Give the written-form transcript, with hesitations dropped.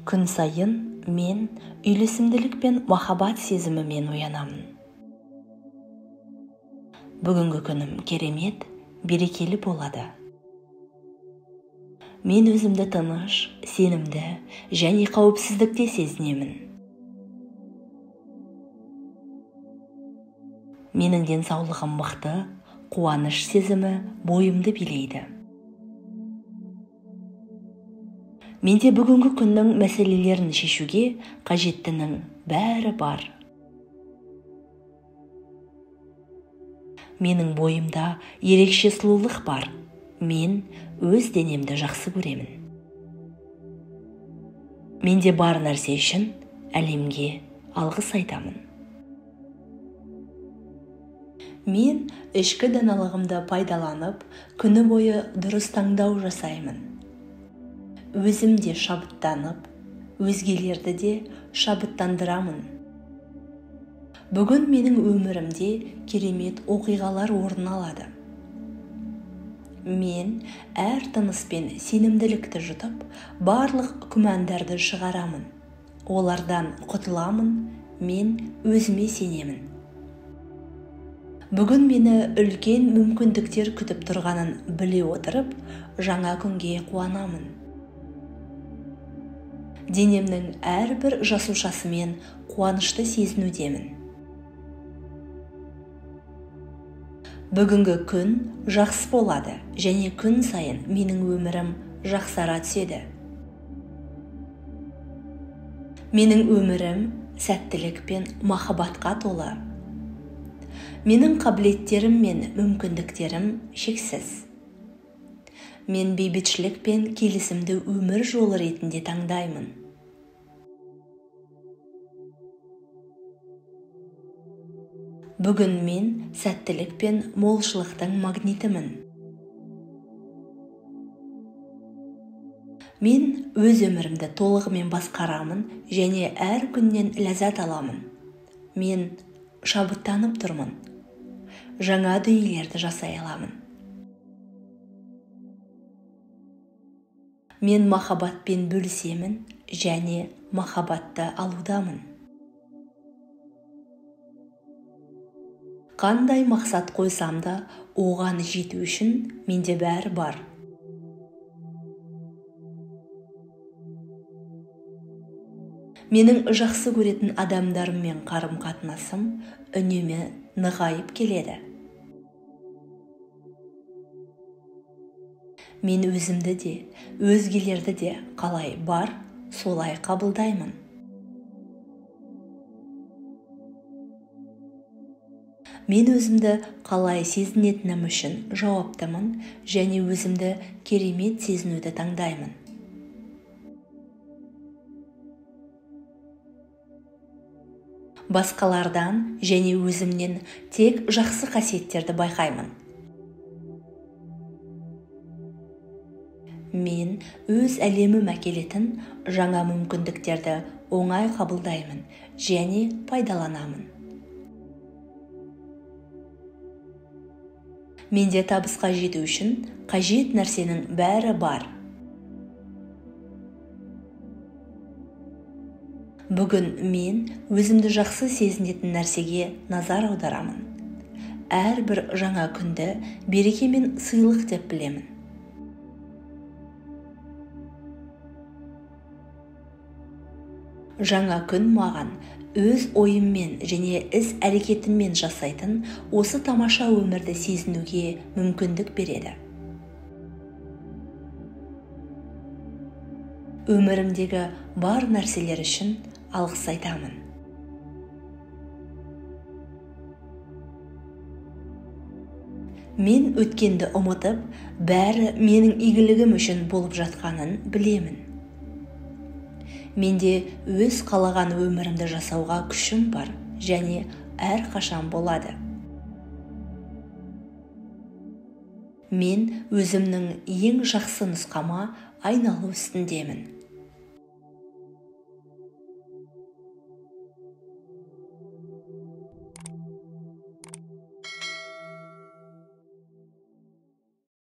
Күн сайын мен үйлесімділік пен махаббат сезімімен оянамын. Бүгінгі күнім керемет, берекелі болады. Мен өзімді тыныш, сенімді және қауіпсіздікте сезінемін. Менің денсаулығым мықты, қуаныш сезімі бойымды билейді. Менде бүгінгі күннің мәселелерін шешуге қажеттінің бәрі бар. Менің бойымда ерекше сұлулық бар. Мен өз денемді жақсы көремін. Менде бар нәрсе үшін әлемге алғыс айтамын. Мен ішкі даналығымды пайдаланып, күні бойы дұрыс таңдау жасаймын. Өзімде шабыттанып, өзгелерді де шабыттандырамын. Бүгін менің өмірімде керемет оқиғалар орын алады. Мен әр тыныспен сенімділікті жұтып, барлық күмәндарды шығарамын. Олардан құтыламын, мен өзіме сенемін. Бүгін мені үлкен мүмкіндіктер күтіп тұрғанын біле отырып, жаңа күнге қуанамын. Денемнің әрбір жасушасымен қуанышты сезінудемін. Бүгінгі күн жақсы болады және күн сайын менің өмірім жақсара түседі. Менің өмірім сәттілік пен махаббатқа толы. Менің қабілеттерім мен мүмкіндіктерім шексіз. Мен бейбітшілік пен келісімді өмір жолы ретінде таңдаймын. Бүгін мен сәттілік пен молшылықтың магнитімін. Мен өз өмірімді толығымен басқарамын және әр күннен ләззат аламын. Мен шабыттанып тұрмын. Жаңа дүниелерді жасай аламын. Мен махаббатпен бөлісемін және махаббатты алудамын. Қандай мақсат қойсам да, оған жету үшін менде бәрі бар. Менің жақсы көретін адамдарыммен қарым-қатынасым үнемі нығайып келеді. Мен өзімді де, өзгелерді де қалай бар, солай қабылдаймын. Мен өзімді қалай сезінетінім үшін жауаптымын және өзімді керемет сезінуді таңдаймын. Басқалардан және өзімнен тек жақсы қасиеттерді байқаймын. Мен өз әлемім әкелетін жаңа мүмкіндіктерді оңай қабылдаймын және пайдаланамын. Менде табысқа жету үшін қажет нәрсенің бәрі бар. Бүгін мен өзімді жақсы сезінетін нәрсеге назар аударамын. Әрбір жаңа күнді береке мен сыйлық деп білемін. Жаңа күн маған өз ойыммен және іс әрекетіммен жасайтын осы тамаша өмірді сезінуге мүмкіндік береді. Өмірімдегі бар нәрселер үшін алғыс айтамын. Мен өткенді ұмытып, бәрі менің игілігім үшін болып жатқанын білемін. Менде өз қалаған өмірімді жасауға күшім бар және әр қашан болады. Мен өзімнің ең жақсы нұсқама айналу үстіндемін.